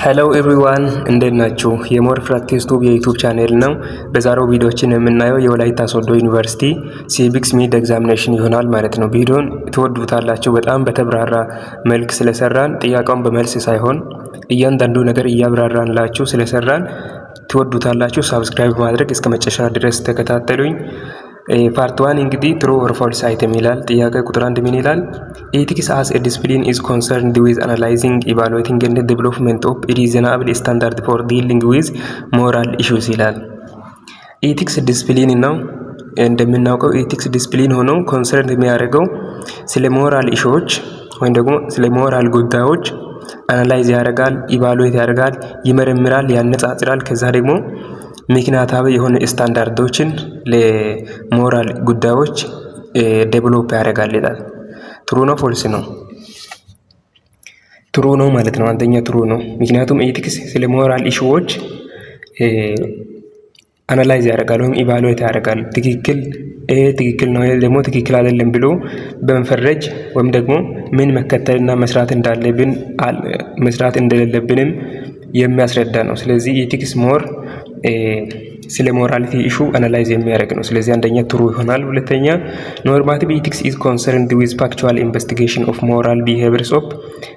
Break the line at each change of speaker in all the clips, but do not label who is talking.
ሄሎ ኤቭሪዋን እንዴት ናችሁ? የሞር ፕራክቲስ ቱብ የዩቲዩብ ቻናል ነው። በዛሬው ቪዲዮችን የምናየው የወላይታ ሶዶ ዩኒቨርሲቲ ሲቪክስ ሚድ ኤግዛሚኔሽን ይሆናል ማለት ነው። ቪዲዮን ትወዱታላችሁ። በጣም በተብራራ መልክ ስለሰራን ጥያቄውን በመልስ ሳይሆን እያንዳንዱ ነገር እያብራራንላችሁ ስለሰራን ትወዱታላችሁ። ሰብስክራይብ ማድረግ እስከ መጨረሻ ድረስ ተከታተሉኝ። ፓርት 1 እንግዲህ ትሩ ኦር ፎልስ አይተም ይላል። ጥያቄ ቁጥር 1 ምን ይላል? ኤቲክስ አስ ኤ ዲሲፕሊን ኢዝ ኮንሰርንድ ዊዝ አናላይዚንግ ኢቫሉዌቲንግ ኤንድ ዴቨሎፕመንት ኦፍ ሪዝናብል ስታንዳርድ ፎር ዲሊንግ ዊዝ ሞራል ኢሹስ ይላል። ኤቲክስ ዲሲፕሊን ነው። እንደምናውቀው ኤቲክስ ዲሲፕሊን ሆኖ ኮንሰርን የሚያደርገው ስለ ሞራል ኢሹዎች ወይም ደግሞ ስለ ሞራል ጉዳዮች አናላይዝ ያደርጋል፣ ኢቫሉዌት ያደርጋል፣ ይመረምራል፣ ያነጻጽራል። ከዛ ደግሞ ምክንያታዊ የሆነ ስታንዳርዶችን ለሞራል ጉዳዮች ዴቨሎፕ ያደርጋል ይላል። ትሩ ነው ፎልስ ነው? ትሩ ነው ማለት ነው። አንደኛ ትሩ ነው። ምክንያቱም ኤቲክስ ስለ ሞራል ኢሹዎች አናላይዝ ያደርጋል ወይም ኢቫሉዌት ያደርጋል። ትክክል ነው ደግሞ ትክክል አይደለም ብሎ በመፈረጅ ወይም ደግሞ ምን መከተልና መስራት እንዳለብን መስራት እንደሌለብንም የሚያስረዳ ነው። ስለዚህ ኤቲክስ ሞር ስለ ሞራሊቲ ኢሹ አናላይዝ የሚያደርግ ነው። ስለዚህ አንደኛ ትሩ ይሆናል። ሁለተኛ ኖርማቲቭ ኤቲክስ ኢዝ ኮንሰርንድ ዊዝ ፋክቹዋል ኢንቨስቲጌሽን ኦፍ ሞራል ቢሄቪየርስ ኦፍ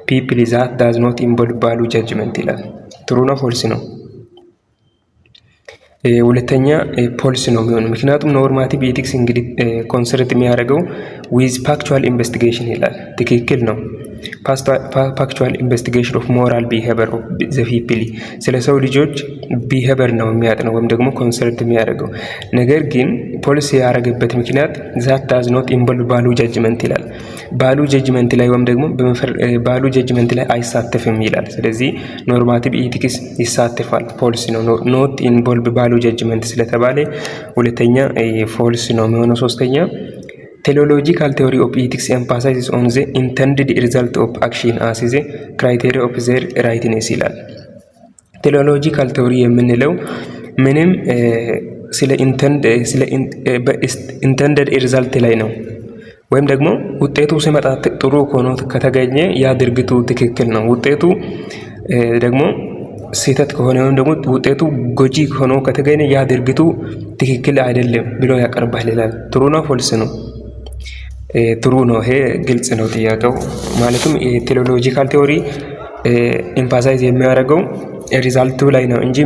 ፒፕል ዛት ዳዝ ኖት ኢንቮልቭ ቫሉ ጀጅመንት ይላል። ትሩ ነው ፎልስ ነው? ሁለተኛ ፎልስ ነው የሚሆነው። ምክንያቱም ኖርማቲቭ ኤቲክስ እንግዲህ ኮንሰርት የሚያደርገው ዊዝ ፋክቹዋል ኢንቨስቲጌሽን ይላል። ትክክል ነው። ፋክቹዋል ኢንቨስቲጌሽን ኦፍ ሞራል ቢሄቪየር ኦፍ ዘ ፒፕል ስለ ሰው ልጆች ቢሄቪየር ነው የሚያጠነው ወይም ደግሞ ኮንሰርት የሚያደርገው። ነገር ግን ፖሊሲ ያደረገበት ምክንያት ዛት ዳዝ ኖት ኢንቮልቭ ቫሉ ጀጅመንት ይላል። ቫሉ ጀጅመንት ላይ ወይም ደግሞ ቫሉ ጀጅመንት ላይ አይሳተፍም ይላል። ስለዚህ ኖርማቲቭ ኤቲክስ ይሳተፋል። ፎልስ ነው። ኖት ኢንቮልቭ ቫሉ ጀጅመንት ስለተባለ ሁለተኛ ፎልስ ነው የሚሆነው። ሶስተኛ ቴዎሎጂካል ቴዎሪ ኦፍ ኤቲክስ ኤምፋሳይዝስ ኦን ዘ ኢንተንድድ ሪዛልት ኦፍ አክሽን አስ ዘ ክራይቴሪያ ኦፍ ዘር ራይትነስ ይላል። ቴዎሎጂካል ቴዎሪ የምንለው ምንም ስለ ኢንተንድድ ሪዛልት ላይ ነው። ወይም ደግሞ ውጤቱ ሲመጣ ጥሩ ሆኖ ከተገኘ ያ ድርጊቱ ትክክል ነው። ውጤቱ ደግሞ ስህተት ከሆነ ወይም ደግሞ ውጤቱ ጎጂ ሆኖ ከተገኘ ያ ድርጊቱ ትክክል አይደለም ብሎ ያቀርባል ይላል። ትሩ ነው ፎልስ ነው? ትሩ ነው። ይሄ ግልጽ ነው ጥያቄው። ማለትም የቴዎሎጂካል ቴዎሪ ኤምፋሳይዝ የሚያደርገው ሪዛልቱ ላይ ነው እንጂ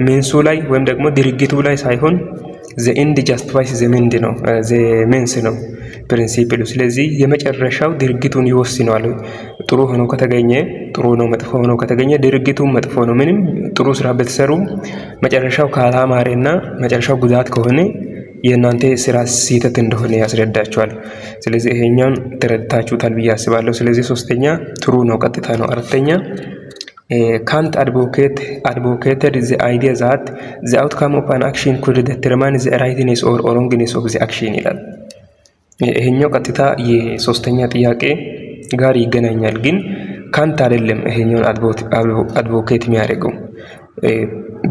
ሜንሱ ላይ ወይም ደግሞ ድርጊቱ ላይ ሳይሆን ዘ ኤንድ ጃስቲፋይስ ዘ ሜንድ ነው ዘ ሜንስ ነው ፕሪንሲፕሉ። ስለዚህ የመጨረሻው ድርጊቱን ይወስነዋል። ጥሩ ሆኖ ከተገኘ ጥሩ ነው፣ መጥፎ ሆኖ ከተገኘ ድርጊቱም መጥፎ ነው። ምንም ጥሩ ስራ በተሰሩ መጨረሻው ካላማረና መጨረሻው ጉዳት ከሆነ የእናንተ ስራ ስህተት እንደሆነ ያስረዳችኋል። ስለዚህ ይሄኛውን ተረድታችሁታል ብዬ አስባለሁ። ስለዚህ ሶስተኛ ትሩ ነው፣ ቀጥታ ነው። አራተኛ ካንት advocated the idea that the outcome of an action could determine the rightness or wrongness of the action ይላል። ይሄኛው ቀጥታ የሶስተኛ ጥያቄ ጋር ይገናኛል። ግን ካንት አይደለም ይሄኛውን አድቮኬት የሚያደርገው።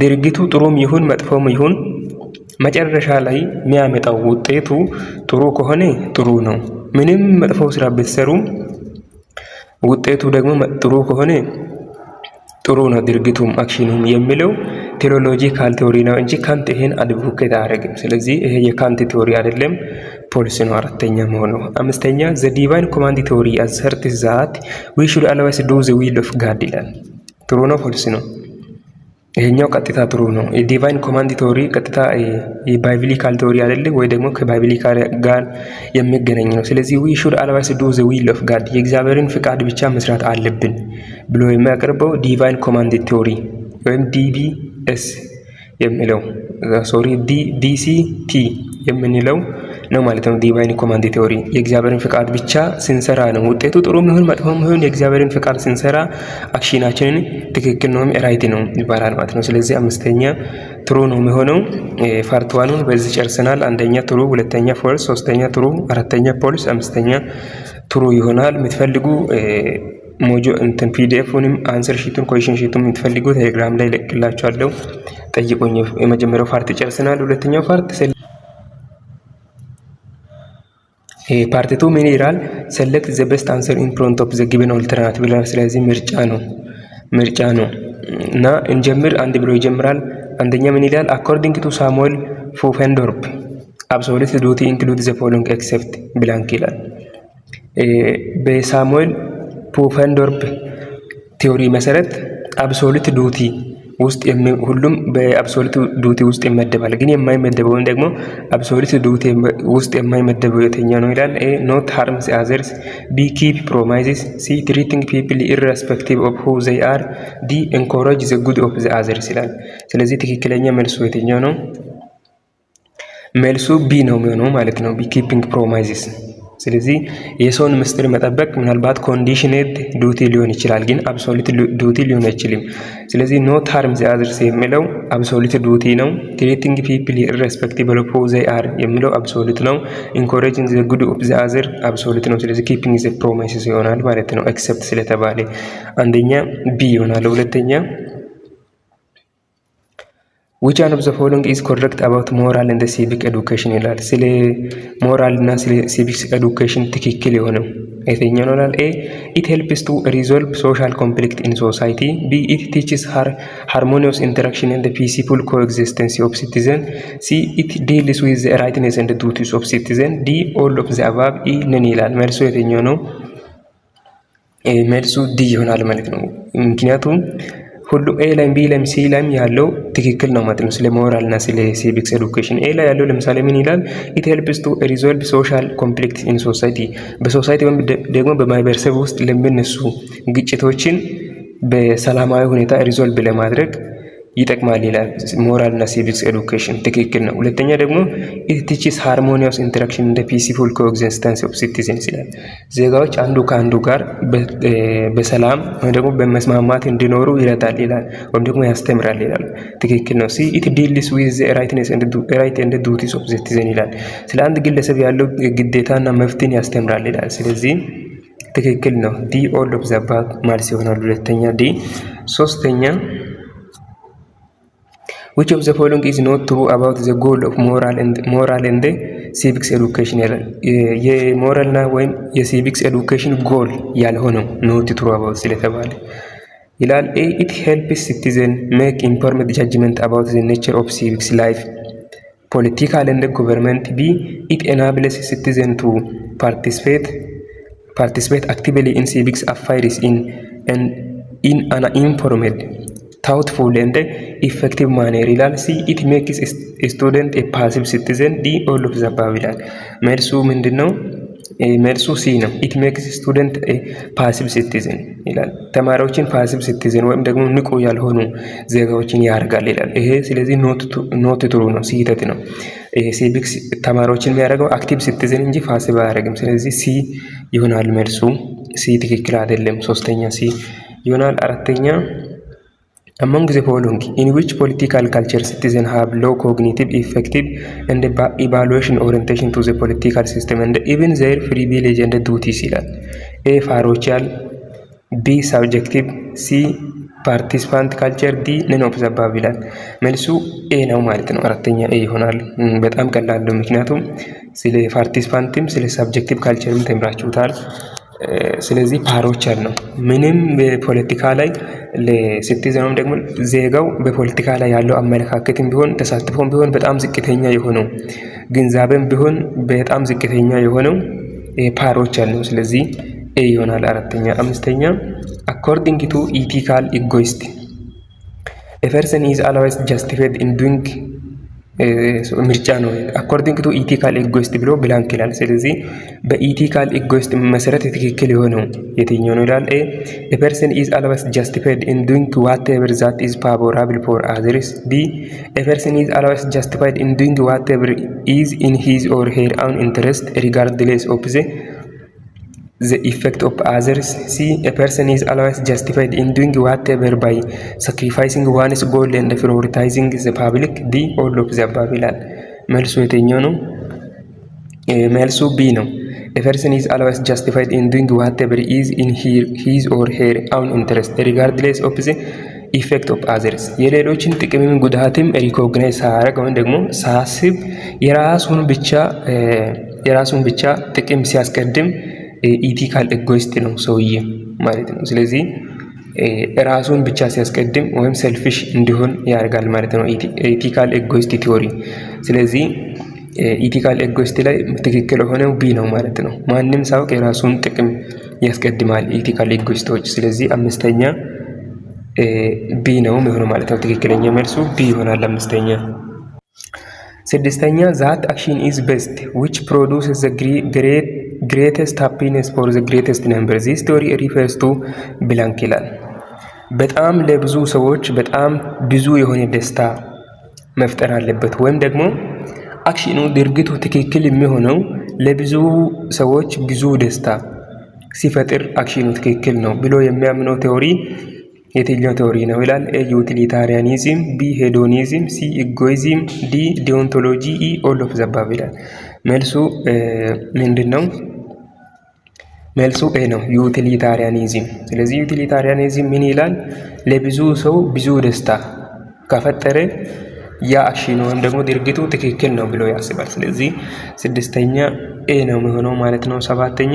ድርጊቱ ጥሩም ይሁን መጥፎም ይሁን መጨረሻ ላይ የሚያመጣው ውጤቱ ጥሩ ከሆነ ጥሩ ነው። ምንም መጥፎ ስራ ብትሰሩም ውጤቱ ደግሞ ጥሩ ከሆነ ጥሩ ነው ድርጊቱም አክሽኑም የሚለው ቴዎሎጂካል ቴዎሪ ነው እንጂ ካንት ይሄን አድቮኬት አያደርግም። ስለዚህ ይሄ የካንት ቴዎሪ አይደለም፣ ፖሊሲ ነው። አራተኛ መሆኑ። አምስተኛ ዘ ዲቫይን ኮማንድ ቴዎሪ አሰርትስ ዛት ዊ ሹድ አልዌይስ ዱ ዘ ዊል ኦፍ ጋድ ይላል። ትሩ ነው ፎልስ ነው? ይሄኛው ቀጥታ ትሩ ነው። የዲቫይን ኮማንድ ቴዎሪ ቀጥታ የባይብሊካል ቴዎሪ አይደለ ወይ ደግሞ ከባይብሊካል ጋር የሚገናኝ ነው። ስለዚህ ዊ ሹድ አልዌይስ ዱ ዘ ዊል ኦፍ ጋድ የእግዚአብሔርን ፍቃድ ብቻ መስራት አለብን ብሎ የሚያቀርበው ዲቫይን ኮማንድ ቴዎሪ ወይም ዲቢኤስ የሚለው ዲሲቲ የምንለው ነው ማለት ነው። ዲቫይን ኮማንድ ቴዎሪ የእግዚአብሔርን ፍቃድ ብቻ ስንሰራ ነው ውጤቱ ጥሩ ይሁን መጥፎ ይሁን የእግዚአብሔርን ፍቃድ ስንሰራ አክሽናችንን ትክክል ነው ራይት ነው ይባላል ማለት ነው። ስለዚህ አምስተኛ ትሩ ነው የሚሆነው። ፓርት 1ን በዚህ ጨርሰናል። አንደኛ ትሩ፣ ሁለተኛ ፎልስ፣ ሶስተኛ ትሩ፣ አራተኛ ፎልስ፣ አምስተኛ ትሩ ይሆናል። የምትፈልጉ ሞጆ ፒዲኤፍንም አንሰር ሺቱን ኮሽን ሺቱን የምትፈልጉ ቴሌግራም ላይ ለቅላችኋለሁ፣ ጠይቁኝ። የመጀመሪያው ፓርት ጨርሰናል። ሁለተኛው ፓርት ፓርት 2 ምን ይላል? ሰሌክት ዘ ቤስት አንሰር ኢን ፍሮንት ኦፍ ዘ ጊቨን ኦልተርናቲቭ ይላል። ስለዚህ ምርጫ ነው። ምርጫ ነው። እና እንጀምር አንድ ብሎ ይጀምራል። አንደኛ ምን ይላል? አኮርዲንግ ቱ ሳሙኤል ፑፈንዶርፍ አብሶሉት ዱቲ ኢንክሉድ ዘ ፎሎዊንግ ኤክሰፕት ብላንክ ይላል። በሳሙኤል ፑፈንዶርፍ ቲዮሪ መሰረት አብሶሉት ዱቲ ውስጥ ሁሉም በአብሶሉት ዱቲ ውስጥ ይመደባል። ግን የማይመደበውን ደግሞ አብሶሉት ዱቲ ውስጥ የማይመደበው የትኛው ነው ይላል። ኤ ኖት ሃርምስ አዘርስ፣ ቢ ኪፕ ፕሮማይዝስ፣ ሲ ትሪቲንግ ፒፕል ኢርሬስፔክቲቭ ኦፍ ሁ ዘይ አር፣ ዲ ኤንኮሬጅ ዘ ጉድ ኦፍ ዘ አዘርስ ይላል። ስለዚህ ትክክለኛ መልሱ የትኛው ነው? መልሱ ቢ ነው የሚሆነው ማለት ነው። ቢ ኪፒንግ ፕሮማይዝስ። ስለዚህ የሰውን ምስጢር መጠበቅ ምናልባት ኮንዲሽኔድ ዱቲ ሊሆን ይችላል፣ ግን አብሶሉት ዱቲ ሊሆን አይችልም። ስለዚህ ኖት ሃርም ዘ አዘርስ የሚለው አብሶሉት ዱቲ ነው። ትሪቲንግ ፒፕል ኢርሬስፔክቲቭ ኦፍ ሁ ዘይ አር የሚለው አብሶሉት ነው። ኢንኮሬጂንግ ዘ ጉድ ኦፍ ዘ አዘር አብሶሉት ነው። ስለዚህ ኪፒንግ ዘ ፕሮሚስስ ይሆናል ማለት ነው። ኤክሰፕት ስለተባለ አንደኛ ቢ ይሆናል። ሁለተኛ which one of the following is correct about moral and civic education ይላል። ስለ ሞራል እና ስለ ሲቪክስ ኤዱኬሽን ትክክል የሆነው የትኛው ነው ይላል። ኤ it helps to resolve social conflict in society, b it teaches harmonious interaction and the peaceful coexistence of citizens, c it deals with the rights and duties of citizens, d all of the above, e ነን ይላል። መልሱ የትኛው ነው? መልሱ ዲ ይሆናል ማለት ነው። ምክንያቱም ሁሉም ኤ ላይም ቢ ላይም ሲ ላይም ያለው ትክክል ነው ማለት ነው። ስለ ሞራል እና ስለ ሲቪክስ ኤዱኬሽን ኤ ላይ ያለው ለምሳሌ ምን ይላል? ኢት ሄልፕስ ቱ ሪዞልቭ ሶሻል ኮንፍሊክት ኢን ሶሳይቲ፣ በሶሳይቲ ወይም ደግሞ በማህበረሰብ ውስጥ ለሚነሱ ግጭቶችን በሰላማዊ ሁኔታ ሪዞልቭ ለማድረግ ይጠቅማል ይላል። ሞራል እና ሲቪክስ ኤዱኬሽን ትክክል ነው። ሁለተኛ ደግሞ ኢት ቲችስ ሃርሞኒየስ ኢንተራክሽን እንደ ፒስፉል ኮኤግዚስተንስ ኦፍ ሲቲዘንስ ይላል። ዜጋዎች አንዱ ከአንዱ ጋር በሰላም ወይም ደግሞ በመስማማት እንዲኖሩ ይረዳል ይላል፣ ወይም ደግሞ ያስተምራል ይላል። ትክክል ነው። ሲ ኢት ዲልስ ዊዝ ራይት ኤንድ ዱቲስ ኦፍ ሲቲዘን ይላል። ስለ አንድ ግለሰብ ያለው ግዴታና መብትን ያስተምራል ይላል። ስለዚህ ትክክል ነው። ዲ ኦል ኦፍ ዘ አባቭ ማለት ይሆናል። ሁለተኛ ዲ። ሶስተኛ which of the following is not true about the goal of moral and civics education ይላል። የሞራልና ወይም የሲቪክስ ኤዱኬሽን ጎል ያልሆነው not true about ስለተባለ ይላል። ኤ it helps citizen make informed judgment about the nature of civics life, political and government. B it enables citizen to participate actively in civics affairs in an informed, thoughtful and effective manner ይላል። ሲ it makes a student a passive citizen. D all of the above ይላል። መልሱ ምንድነው? መልሱ ሲ ነው። it makes student a passive citizen ይላል። ተማሪዎችን passive citizen ወይም ደግሞ ንቁ ያልሆኑ ዜጋዎችን ያደርጋል ይላል። ይሄ ስለዚህ ኖት ትሩ ነው፣ ስህተት ነው። ሲቪክስ ተማሪዎችን የሚያደርገው አክቲቭ ሲቲዝን እንጂ ፓሲቭ አያደርግም። ስለዚህ ሲ ይሆናል መልሱ። ሲ ትክክል አይደለም። ሶስተኛ ሲ ይሆናል። አራተኛ among the following in which political culture citizens have low cognitive, effective and evaluation orientation to the political system and even their privilege and duties ይላል። ኤ ፓሮቻል፣ ቢ ሳብጀክቲቭ፣ ሲ ፓርቲሲፓንት ካልቸር፣ ዲ ነን ኦፍ ዘ አባቭ ይላል። መልሱ ኤ ነው ማለት ነው። አራተኛ ኤ ይሆናል። በጣም ቀላል ነው፣ ምክንያቱም ስለ ፓርቲሲፓንትም ስለ ሳብጀክቲቭ ካልቸርም ተምራችሁታል። ስለዚህ ፓሮቻል ነው። ምንም በፖለቲካ ላይ ለሲቲዝኑም ደግሞ ዜጋው በፖለቲካ ላይ ያለው አመለካከትም ቢሆን ተሳትፎም ቢሆን በጣም ዝቅተኛ የሆነው ግንዛቤም ቢሆን በጣም ዝቅተኛ የሆነው ፓሮቻል ነው። ስለዚህ ኤ ይሆናል አራተኛ። አምስተኛ according to ethical egoist a person is always justified in doing ምርጫ ነው። አኮርዲንግ ቱ ኢቲካል ኢጎይስት ብሎ ብላንክ ይላል። ስለዚህ በኢቲካል ኢጎይስት መሰረት ትክክል የሆነው የትኛው ነው ይላል። ኤ ፐርሰን ኢዝ አልዌይስ ጃስቲፋይድ ኢን ዱይንግ ዋትኤቨር ዛት ኢዝ ፋቮራብል ፎር አዘርስ። ቢ ኤ ፐርሰን ኢዝ አልዌይስ ጃስቲፋይድ ኢን ዱይንግ ዋትኤቨር ኢዝ ኢን ሂዝ ኦር ሄር አውን ኢንተረስት ሪጋርድሌስ ኦፍ the effect of others. C a person is always justified in doing whatever by sacrificing one's goal and prioritizing the public. D all of the above ይላል። መልሱ የትኛው ነው? መልሱ ቢ ነው። a person is always justified in doing whatever is in his or her own interest regardless of the effect of others. የሌሎችን ጥቅምም ጉዳትም ሪኮግናይዝ ሳያደርግ ወይም ደግሞ ሳያስብ የራሱን ብቻ ጥቅም ሲያስቀድም ኢቲካል ኢጎይስት ነው ሰውዬ ማለት ነው። ስለዚህ ራሱን ብቻ ሲያስቀድም ወይም ሰልፊሽ እንዲሆን ያደርጋል ማለት ነው። ኢቲካል ኤጎይስት ቲዮሪ። ስለዚህ ኢቲካል ኤጎይስት ላይ ትክክል የሆነው ቢ ነው ማለት ነው። ማንም ሰው የራሱን ጥቅም ያስቀድማል ኢቲካል ኤጎይስቶች። ስለዚህ አምስተኛ ቢ ነው የሚሆነው ማለት ነው። ትክክለኛ መልሱ ቢ ይሆናል አምስተኛ። ስድስተኛ ዛት አክሽን ኢዝ ቤስት ዊች ፕሮዱስስ ዘ ግሬተስት ሃፒነስ ፎር ዘ ግሬተስት ነምበር ዚስ ስቶሪ ሪፈርስ ቱ ብላንክ ይላል። በጣም ለብዙ ሰዎች በጣም ብዙ የሆነ ደስታ መፍጠር አለበት ወይም ደግሞ አክሽኑ ድርጊቱ ትክክል የሚሆነው ለብዙ ሰዎች ብዙ ደስታ ሲፈጥር አክሽኑ ትክክል ነው ብሎ የሚያምነው ቴዎሪ የትኛው ቴዎሪ ነው ይላል። ኤ ዩቲሊታሪያኒዝም፣ ቢ ሄዶኒዝም፣ ሲ ኢጎይዝም፣ ዲ ዲኦንቶሎጂ፣ ኢ ኦል ኦፍ ዘ አባቭ ይላል። መልሱ ምንድን ነው? መልሱ ኤ ነው፣ ዩቲሊታሪያኒዝም። ስለዚህ ዩቲሊታሪያኒዝም ምን ይላል? ለብዙ ሰው ብዙ ደስታ ከፈጠረ ያ አክሽን ወይም ደግሞ ድርጊቱ ትክክል ነው ብሎ ያስባል። ስለዚህ ስድስተኛ ኤ ነው የሚሆነው ማለት ነው። ሰባተኛ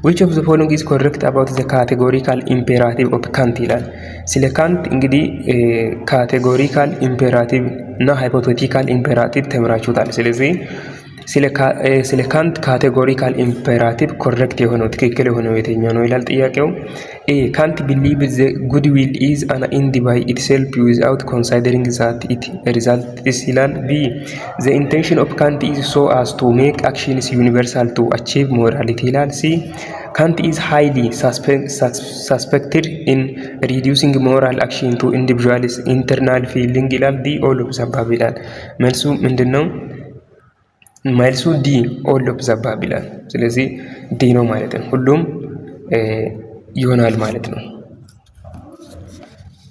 which of the following is correct about the categorical imperative of Kant ይላል። ስለ ካንት እንግዲህ ካቴጎሪካል ኢምፔራቲቭ እና ሃይፖቴቲካል ኢምፔራቲቭ ተምራችሁታል። ስለዚህ ስለ ካንት ካቴጎሪካል ኢምፔራቲቭ ኮሬክት የሆነው ትክክል የሆነው የትኛው ነው ይላል ጥያቄው። ኤ ካንት ቢሊቭስ ዘ ጉድ ዊል ኢዝ አን ኢንድ ባይ ኢትሴልፍ ዊዝአውት ኮንሲደሪንግ ዛት ኢት ሪዛልትስ ይላል። ቢ ዘ ኢንቴንሽን ኦፍ ካንት ኢዝ ሶ አስ ቱ ሜክ አክሽንስ ዩኒቨርሳል ቱ አቺቭ ሞራሊቲ ይላል። ሲ ካንት ኢዝ ሃይሊ ሳስፔክትድ ኢን ሪዲዩሲንግ ሞራል አክሽን ቱ ኢንዲቪዥዋልስ ኢንተርናል ፊሊንግ ይላል። ዲ ኦል ኦፍ ዘ አባቭ ይላል። መልሱ ምንድን ነው? መልሱ ዲ ኦል ኦፍ ዘ አባቭ ይላል። ስለዚህ ዲ ነው ማለት ነው። ሁሉም ይሆናል ማለት ነው።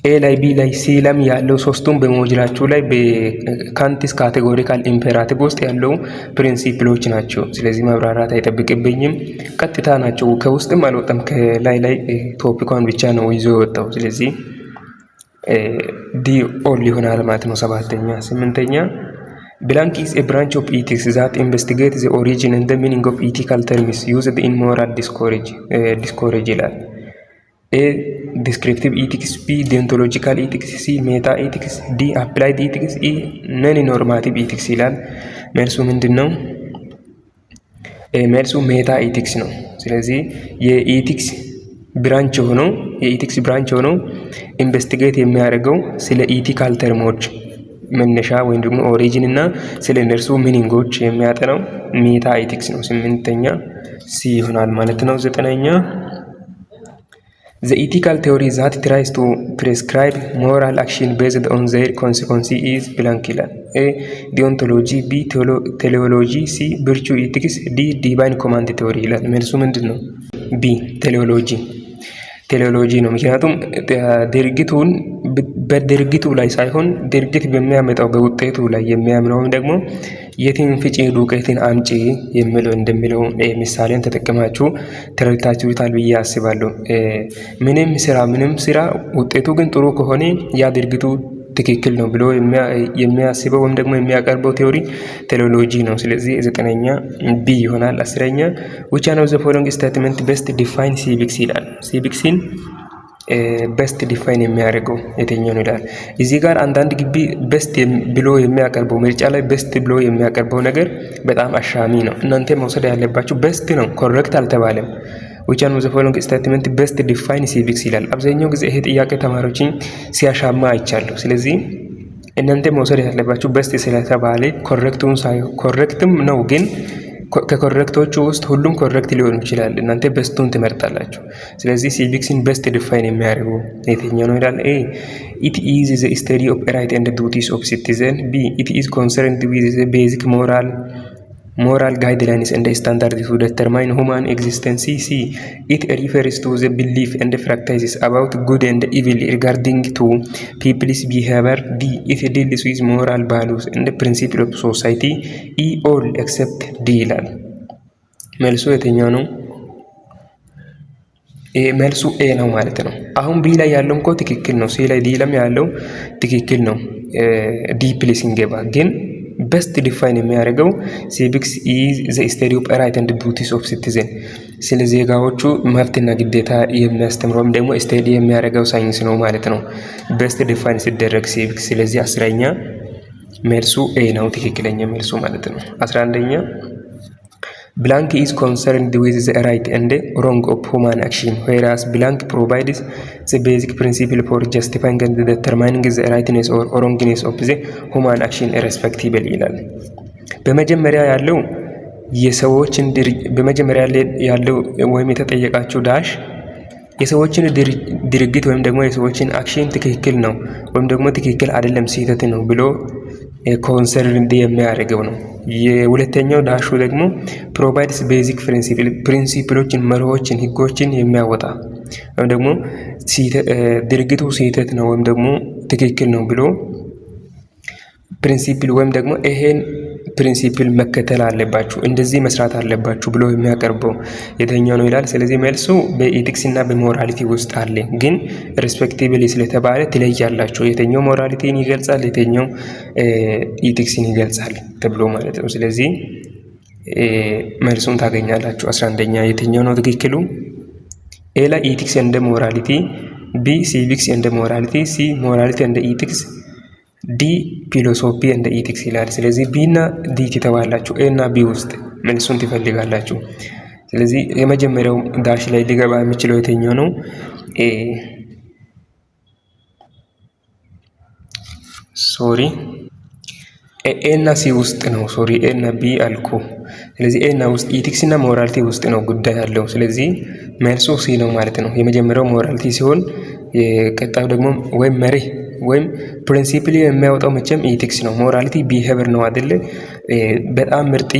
ኤ ላይ ቢ ላይ ሲ ለም ያለው ሶስቱም በሞጁላችሁ ላይ በካንትስ ካቴጎሪካል ኢምፔራቲቭ ውስጥ ያለው ፕሪንሲፕሎች ናቸው። ስለዚህ ማብራራት አይጠብቅብኝም፣ ቀጥታ ናቸው። ከውስጥም አልወጣም፣ ከላይ ላይ ቶፒኳን ብቻ ነው ይዞ የወጣው። ስለዚህ ዲ ኦል ይሆናል ማለት ነው። ሰባተኛ። ስምንተኛ Blank is a branch of ethics that investigates the origin and the meaning of ethical terms used in moral discourage ይላል። A. Descriptive ethics፣ B. Deontological ethics፣ C. Meta ethics፣ D. Applied ethics፣ E. Non-normative ethics ይላል። መልሱ ምንድን ነው? መልሱ ሜታ ኤቲክስ ነው። ስለዚህ የኤቲክስ ብራንች ሆኖ ኢንቨስቲጌት የሚያደርገው ስለ ኢቲካል ተርሞች መነሻ ወይም ደግሞ ኦሪጂን እና ስለ እነርሱ ሚኒንጎች የሚያጠናው ሜታ ኤቲክስ ነው። ስምንተኛ ሲ ይሆናል ማለት ነው። ዘጠነኛ The ethical theory that tries to prescribe moral action based on their consequences is blank ይላል። A. Deontology፣ B. Teleology፣ C. Virtue ethics፣ D. Divine command theory ይላል። መልሱ ምንድን ነው? B. ቴሌሎጂ ነው። ምክንያቱም ድርጊቱን በድርጊቱ ላይ ሳይሆን ድርጊት በሚያመጣው በውጤቱ ላይ የሚያምነውም ደግሞ የትን ፍጪ ዱቄትን አምጪ የሚለው እንደሚለው ምሳሌን ተጠቅማችሁ ተረድታችሁታል ብዬ አስባለሁ። ምንም ስራ ውጤቱ ግን ጥሩ ከሆነ ያ ድርጊቱ ትክክል ነው ብሎ የሚያስበው ወይም ደግሞ የሚያቀርበው ቴዎሪ ቴሌሎጂ ነው። ስለዚህ ዘጠነኛ ቢ ይሆናል። አስረኛ which one of the following statement best define civics ይላል። ሲቪክስን በስት ዲፋይን የሚያደርገው የትኛው ነው ይላል። እዚህ ጋር አንዳንድ ግቢ በስት ብሎ የሚያቀርበው ምርጫ ላይ በስት ብሎ የሚያቀርበው ነገር በጣም አሻሚ ነው። እናንተ መውሰድ ያለባችሁ በስት ነው፣ ኮሬክት አልተባለም። which one of the following statement best define civics ይላል። አብዛኛው ጊዜ ይሄ ጥያቄ ተማሪዎችን ሲያሻማ አይቻለሁ። ስለዚህ እናንተ መውሰድ ያለባችሁ በስት ስለተባለ ኮሬክትም ነው፣ ግን ከኮሬክቶቹ ውስጥ ሁሉም ኮሬክት ሊሆኑ ይችላል። እናንተ በስቱን ትመርጣላችሁ። ስለዚህ ሲቪክስን በስት ዲፋይን የሚያደርገው የትኛው ነው ይላል። ኤ it is the study of rights and duties of citizen፣ B it is concerned with the basic moral guidelines and standards to determine human existence፣ C it refers to the belief and practices about good and evil regarding to people's behavior፣ D it deals with moral values and principles of society፣ E all except D ይላል። መልሱ የትኛው ነው? መልሱ ኤ ነው ማለት ነው። አሁን ቢ ላይ ያለው ትክክል ነው። ሲ ላይ ዲ ላይ ያለው ትክክል ነው። ዲ ፕሊስ እንገባ ግን በስት ዲፋይን የሚያደርገው ሲቪክስ ኢዝ ዘ ስተዲ ኦፍ ራይት ኤንድ ዱቲስ ኦፍ ሲቲዝን ስለ ዜጋዎቹ መብትና ግዴታ የሚያስተምረው ደግሞ ስተዲ የሚያደርገው ሳይንስ ነው ማለት ነው። በስት ዲፋይን ሲደረግ ሲቪክስ። ስለዚህ 10ኛ መልሱ ኤ ነው ትክክለኛ መልሱ ማለት ነው። 11ኛ blank is concerned with the right and wrong of human action whereas blank provides the basic principle for justifying and determining the rightness or wrongness of the human action irrespective ይላል። በመጀመሪያ ያለው ወይም የተጠየቃችሁ ዳሽ የሰዎችን ድርጊት ወይም ደግሞ የሰዎችን አክሽን ትክክል ነው ወይም ደግሞ ትክክል አይደለም ስህተት ነው ብሎ ኮንሰርን የሚያደርገው ነው። የሁለተኛው ዳሹ ደግሞ ፕሮቫይድስ ቤዚክ ፕሪንሲፕሎችን መርሆችን ህጎችን የሚያወጣ ወይም ደግሞ ድርጊቱ ስህተት ነው ወይም ደግሞ ትክክል ነው ብሎ ፕሪንሲፕል ወይም ደግሞ ይሄን ፕሪንሲፕል መከተል አለባችሁ እንደዚህ መስራት አለባችሁ ብሎ የሚያቀርበው የትኛው ነው ይላል። ስለዚህ መልሱ በኢቲክስ እና በሞራሊቲ ውስጥ አለ። ግን ሪስፔክቲቭሊ ስለተባለ ትለያላችሁ የትኛው ሞራሊቲን ይገልጻል የትኛው ኢቲክስን ይገልጻል ተብሎ ማለት ነው። ስለዚህ መልሱን ታገኛላችሁ። 11ኛ የትኛው ነው ትክክሉ? ኤ ላይ ኢቲክስ እንደ ሞራሊቲ፣ ቢ ሲቪክስ እንደ ሞራሊቲ፣ ሲ ሞራሊቲ እንደ ኢቲክስ፣ ዲ ፊሎሶፊ እንደ ኢቲክስ ይላል። ስለዚህ ቢ እና ዲ ትተዋላችሁ፣ ኤ እና ቢ ውስጥ መልሱን ትፈልጋላችሁ። ስለዚህ የመጀመሪያው ዳሽ ላይ ሊገባ የሚችለው የትኛው ነው? ኤ እና ሲ ውስጥ ነው። ኤ እና ቢ አልኩ። ስለዚህ ኤ እና ውስጥ ኢቲክስ እና ሞራሊቲ ውስጥ ነው ጉዳይ ያለው። ስለዚህ መልሱ ሲ ነው ማለት ነው። የመጀመሪያው ሞራሊቲ ሲሆን የቀጣዩ ደግሞ ወይም መርህ ወይም ፕሪንሲፕል የሚያወጣው መቼም ኢቲክስ ነው። ሞራሊቲ ቢሄቨር ነው አይደል? በጣም ምርጥ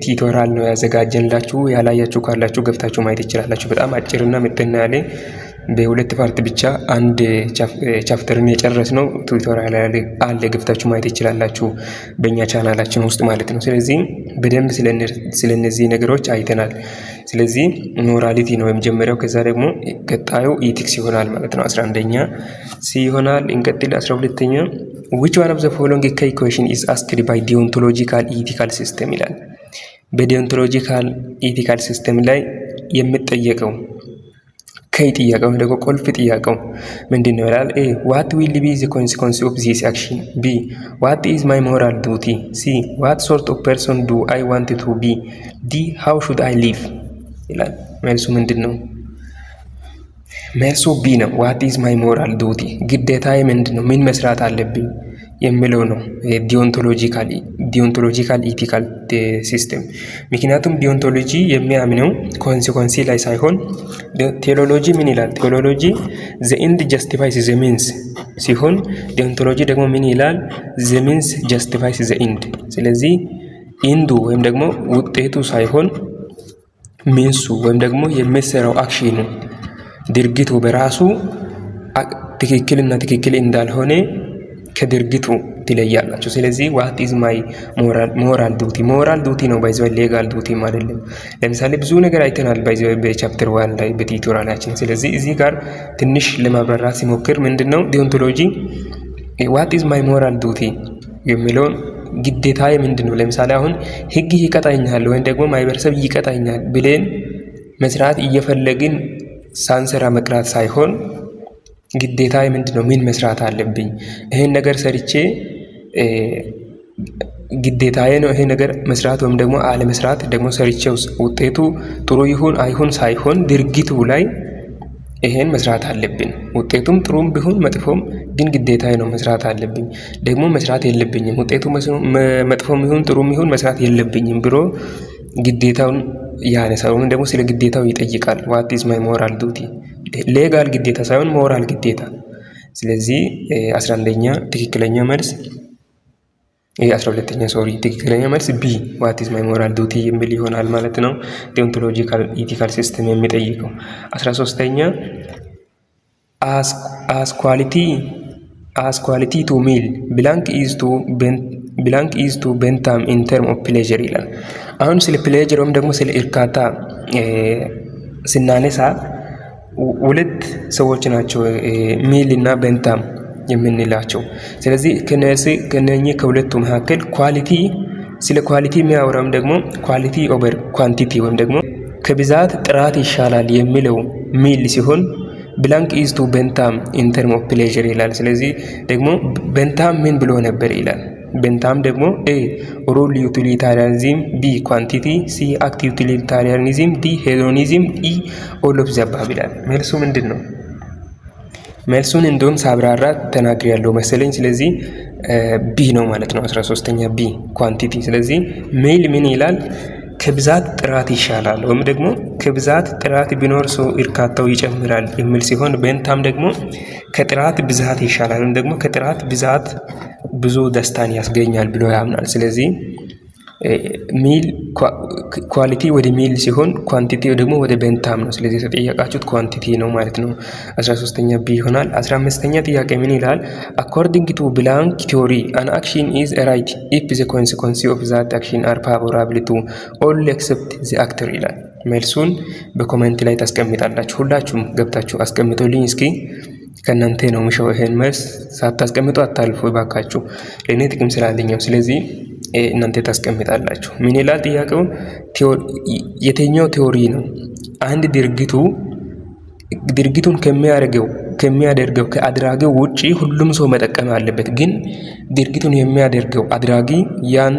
ቲቶራል ነው ያዘጋጀንላችሁ። ያላያችሁ ካላችሁ ገብታችሁ ማየት ይችላላችሁ። በጣም አጭርና ምጥና ያለ በሁለት ፓርት ብቻ አንድ ቻፕተርን የጨረስነው ቱቶሪያል አለ። ገብታችሁ ማየት ይችላላችሁ በእኛ ቻናላችን ውስጥ ማለት ነው። ስለዚህ በደንብ ስለነዚህ ነገሮች አይተናል። ስለዚህ ሞራሊቲ ነው የመጀመሪያው። ከዛ ደግሞ ቀጣዩ ኢቲክስ ይሆናል ማለት ነው። 11ኛ ሲ ይሆናል። እንቀጥል። 12ኛ which one of the following key question is asked by deontological ethical system ይላል። በዲዮንቶሎጂካል ኢቲካል ሲስተም ላይ የምትጠየቀው ከይ ጥያቄው ደግሞ ቁልፍ ጥያቄው ምንድነው ይላል። ኤ what will be the consequence of this action? B what is my moral duty? C what sort of person do I want to be? D how should I live ይላል። መልሱ ምንድነው? መልሱ ቢ ነው። what is my moral duty ግዴታዬ ምንድነው? ምን መስራት አለብኝ የሚለው ነው። ዲዮንቶሎጂካል ኢቲካል ሲስተም። ምክንያቱም ዲዮንቶሎጂ የሚያምነው ኮንሲኮንሲ ላይ ሳይሆን ቴዎሎጂ ምን ይላል? ቴዎሎጂ the end justifies the means ሲሆን ዲዮንቶሎጂ ደግሞ ምን ይላል? the means justifies the end። ስለዚህ ኢንዱ ወይም ደግሞ ውጤቱ ሳይሆን ሚንሱ ወይም ደግሞ የሚሰራው አክሽኑ ድርጊቱ በራሱ ትክክልና ትክክል እንዳልሆነ ከድርጊቱ ትለያላችሁ። ስለዚህ what is my moral duty ሞራል ዱቲ ነው ባይዘው ሌጋል ዱቲ አይደለም። ለምሳሌ ብዙ ነገር አይተናል ባይዘው በቻፕተር 1 ላይ በቲቶራላችን። ስለዚህ እዚህ ጋር ትንሽ ለማብራራት ሲሞክር ምንድነው ዲዮንቶሎጂ what is my moral duty የሚለውን ግዴታዬ ምንድነው? ለምሳሌ አሁን ህግ ይቀጣኛል ወይም ደግሞ ማህበረሰብ ይቀጣኛል ብለን መስራት እየፈለግን ሳንሰራ መቅራት ሳይሆን ግዴታዬ ምንድነው? ምን መስራት አለብኝ? ይሄን ነገር ሰርቼ ግዴታዬ ነው ይሄ ነገር መስራት ወይም ደግሞ አለመስራት ደግሞ ሰርቼው ውጤቱ ጥሩ ይሁን አይሁን ሳይሆን ድርጊቱ ላይ ይሄን መስራት አለብኝ። ውጤቱም ጥሩም ቢሆን መጥፎም ግን ግዴታዬ ነው መስራት አለብኝ። ደግሞ መስራት የለብኝም ውጤቱ መጥፎም ይሁን ጥሩም ይሁን መስራት የለብኝም ብሎ ግዴታውን ያነሳው ደግሞ ስለ ግዴታው ይጠይቃል። what is my moral duty ሌጋል ግዴታ ሳይሆን ሞራል ግዴታ። ስለዚህ 11ኛ ትክክለኛ መልስ 12ኛ ትክክለኛ መልስ ቢ what is my moral duty የሚል ይሆናል ማለት ነው። ዲዮንቶሎጂካል ኢቲካል ሲስተም የሚጠይቀው 13ኛ as quality to meal blank is to bentham in term of pleasure ይላል። አሁን ስለ ፕሌጀር ወይም ደግሞ ስለ እርካታ ስናነሳ ሁለት ሰዎች ናቸው ሚል እና ቤንታም የምንላቸው። ስለዚህ ከነኚህ ከሁለቱ መካከል ኳሊቲ ስለ ኳሊቲ የሚያወራም ደግሞ ኳሊቲ ኦቨር ኳንቲቲ ወይም ደግሞ ከብዛት ጥራት ይሻላል የሚለው ሚል ሲሆን ብላንክ ኢዝ ቱ ቤንታም ኢን ተርም ኦፍ ፕሌዥር ይላል። ስለዚህ ደግሞ ቤንታም ምን ብሎ ነበር ይላል። ቤንታም ደግሞ ኤ ሩል ዩቲሊታሪያኒዝም፣ ቢ ኳንቲቲ፣ ሲ አክቲቭ ዩቲሊታሪያኒዝም፣ ዲ ሄዶኒዝም፣ ኢ ኦል ኦፍ ዘ አባቭ ይላል። መልሱ ምንድን ነው? መልሱን እንደውም ሳብራራ ተናግሬ ያለው መሰለኝ። ስለዚህ ቢ ነው ማለት ነው። 13ኛ ቢ ኳንቲቲ። ስለዚህ ሜል ምን ይላል? ከብዛት ጥራት ይሻላል ወይም ደግሞ ከብዛት ጥራት ቢኖር ሰው እርካታው ይጨምራል የሚል ሲሆን ቤንታም ደግሞ ከጥራት ብዛት ይሻላል ወይም ደግሞ ከጥራት ብዛት ብዙ ደስታን ያስገኛል ብሎ ያምናል። ስለዚህ ሚል ኳሊቲ ወደ ሚል ሲሆን ኳንቲቲ ደግሞ ወደ ቤንታም ነው። ስለዚህ የተጠየቃችሁት ኳንቲቲ ነው ማለት ነው። 13ኛ ቢ ይሆናል። 15ኛ ጥያቄ ምን ይላል? አኮርዲንግ ቱ ብላንክ ቲዮሪ አን አክሽን ኢዝ ራይት ኢፍ ዘ ኮንሲኮንስ ኦፍ ዛት አክሽን አር ፋቮራብል ቱ ኦል ኤክሰፕት ዘ አክተር ይላል። መልሱን በኮሜንት ላይ ታስቀምጣላችሁ። ሁላችሁም ገብታችሁ አስቀምጡልኝ እስኪ። ከእናንተ ነው ምሸው። ይሄን መልስ ሳታስቀምጡ አታልፉ ባካችሁ፣ ለእኔ ጥቅም ስላለኛው። ስለዚህ እናንተ ታስቀምጣላችሁ። ምን ይላል ጥያቄው? የትኛው ቲዮሪ ነው አንድ ድርጊቱን ከሚያደርገው ከአድራጊው ውጪ ሁሉም ሰው መጠቀም አለበት፣ ግን ድርጊቱን የሚያደርገው አድራጊ ያን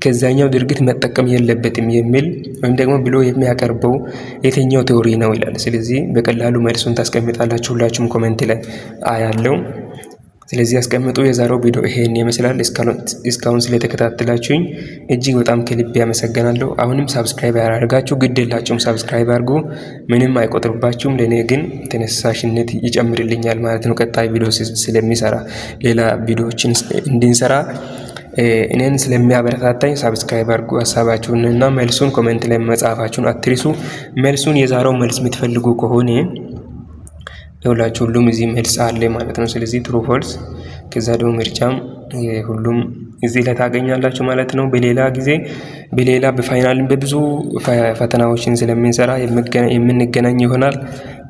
ከዛኛው ድርጊት መጠቀም የለበትም የሚል ወይም ደግሞ ብሎ የሚያቀርበው የትኛው ቲዮሪ ነው ይላል። ስለዚህ በቀላሉ መልሱን ታስቀምጣላችሁ። ሁላችሁም ኮሜንት ላይ አያለው። ስለዚህ አስቀምጡ። የዛሬው ቪዲዮ ይሄን ይመስላል። እስካሁን ስለተከታተላችሁኝ እጅግ በጣም ከልብ ያመሰግናለሁ። አሁንም ሳብስክራይብ ያደርጋችሁ ግድ የላችሁም፣ ሳብስክራይብ አድርጉ። ምንም አይቆጥርባችሁም፣ ለእኔ ግን ተነሳሽነት ይጨምርልኛል ማለት ነው። ቀጣይ ቪዲዮ ስለሚሰራ ሌላ ቪዲዮዎችን እንድንሰራ እኔን ስለሚያበረታታኝ ሳብስክራይብ አድርጉ። ሀሳባችሁን እና መልሱን ኮሜንት ላይ መጻፋችሁን አትርሱ። መልሱን የዛሬው መልስ የምትፈልጉ ከሆነ ሁሉም እዚህ መልስ አለ ማለት ነው። ስለዚህ ትሩ ፎልስ፣ ከዛ ደግሞ ምርጫም ሁሉም እዚህ ላይ ታገኛላችሁ ማለት ነው። በሌላ በፋይናልም በብዙ ፈተናዎችን ስለምንሰራ የምንገናኝ ይሆናል።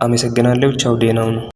አመሰግናለሁ። ቻው፣ ደህና ሁኑ።